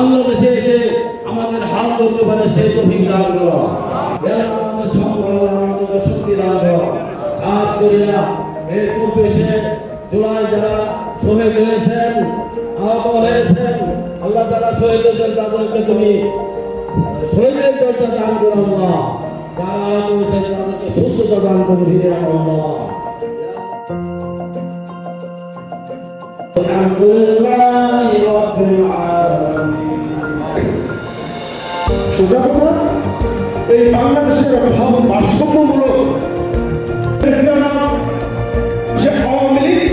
বাংলাদেশে এসে আমাদের হাল ধরতে পারে সেই তৌফিক দান করো। আমাদের সংগ্রাম আমাদের শক্তি দান করো। কাজ করে না এই পরিবেশে জুলাই যারা শহীদ হয়েছেন, আহত হয়েছেন, আল্লাহ তারা শহীদদের তাদেরকে তুমি শহীদের দরজা দান করো আল্লাহ। যারা আহত হয়েছেন তাদেরকে সুস্থতা দান করে ফিরে রাখো আল্লাহ। এই বাংলাদেশের ভারসাম্যমূলক যে আওয়ামী লীগ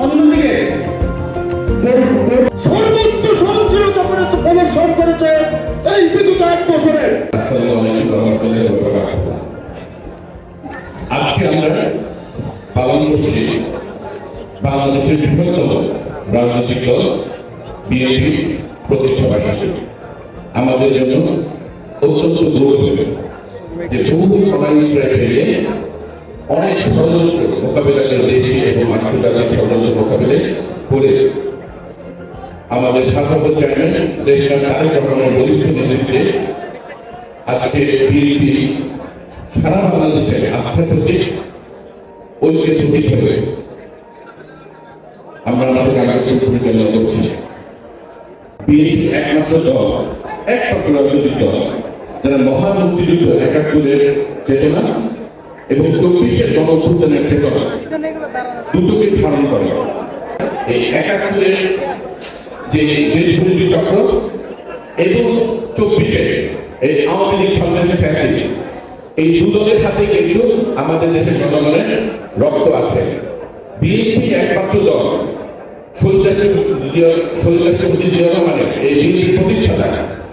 অন্যদিকে সর্বোচ্চ সহনশীলতা করে প্রদর্শন করেছে এই বিগত 1 বছরে। আজকে আমরা পালন করছি বাংলাদেশের বৃহত্তম রাজনৈতিক দল বিএনপি প্রতিষ্ঠা বার্ষিকী। আমাদের জন্য অত্যন্ত গৌরবের যে বহু প্রণালীরা পেরিয়ে অনেক ষড়যন্ত্র মোকাবিলা করে দেশে এবং আন্তর্জাতিক ষড়যন্ত্র মোকাবিলা করে আমাদের ভারপ্রাপ্ত চেয়ারম্যান দেশের তারেক রহমানের বলিষ্ঠ নেতৃত্বে আজকে বিএনপি সারা বাংলাদেশের আস্থার প্রতীক, ঐক্যের প্রতীক হয়ে আমরা আমাদের আগামী পরিচালনা করছি। বিএনপি একমাত্র দল, একমাত্র রাজনৈতিক দল যারা মহান মুক্তিযুদ্ধ 71-এর চেতনা এবং 24-এর গণঅভ্যুত্থানের চেতনা দুটোকে ধারণ করে। এই 71-এর যে দেশবিরোধী চক্র এবং 24-এর এই আওয়ামী লীগ সন্ত্রাসী ফ্যাসিস্ট, এই দু দলের হাতে কিন্তু আমাদের দেশের জনগণের রক্ত আছে। বিএনপি একমাত্র দল শহীদ জিয়া রহমানের এই বিএনপির প্রতিষ্ঠাতা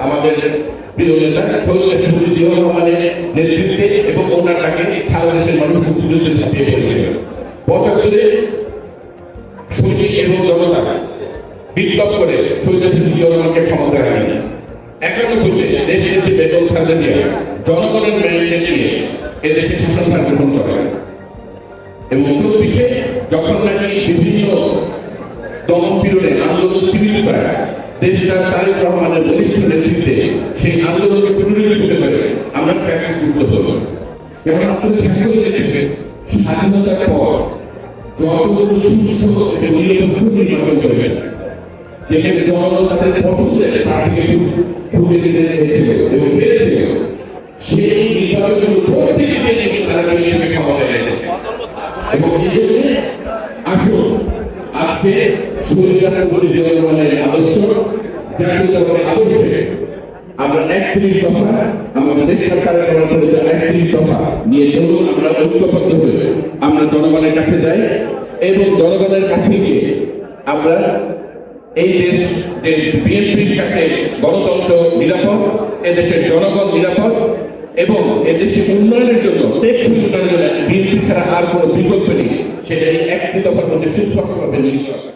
আমাদের প্রিয় নেতা শহীদ জিয়া রহমানের নেতৃত্বে এবং ওনার তাকে সারা দেশের মানুষ মুক্তিযুদ্ধে ঝাঁপিয়ে পড়েছিল। 75-এ সৈনিক এবং জনতা বিপ্লব করে শহীদ জিয়া রহমানকে ক্ষমতায় আনেন। 91-তে দেশের যে বেগম খালেদা জিয়া জনগণের ম্যান্ডেট নিয়ে এদেশে শাসনভার গ্রহণ করেন এবং 24-এ যখন নাকি বিভিন্ন দমনপীড়নে আন্দোলন শিবির করে দেশটা তারেক রহমানের বলিষ্ঠ নেতৃত্বে সেই আন্দোলনকে পুনরুজ্জীবিত করে আমরা ফ্যাসিস্ট মুক্ত হব। এবং আপনাদের স্বাধীনতার পর যতগুলো সুস্থ এবং নিরপেক্ষ নির্বাচন চলেছে, যেখানে জনগণ তাদের পছন্দের প্রার্থীকে ভোটে দিতে চেয়েছিল এবং পেরেছিল, সেই নির্বাচনগুলো প্রত্যেকদিন তারা বিএনপি ক্ষমতায় এনেছে। এবং এই জন্য আসুন আজকে শহীদ জিয়া রহমানের আদর্শ, জাতীয়তাবাদের আদর্শে আমরা 31 দফা আমাদের দেশ সরকারের 31 দফা নিয়ে চলুন আমরা ঐক্যবদ্ধ হয়ে আমরা জনগণের কাছে যাই এবং জনগণের কাছে গিয়ে আমরা এই দেশ যে বিএনপির কাছে গণতন্ত্র নিরাপদ, এদেশের জনগণ নিরাপদ এবং এদেশের উন্নয়নের জন্য টেকসই উন্নয়নের জন্য বিএনপি ছাড়া আর কোনো বিকল্প নেই, সেটা এই 31 দফার মধ্যে সুস্পষ্টভাবে নিহিত আছে।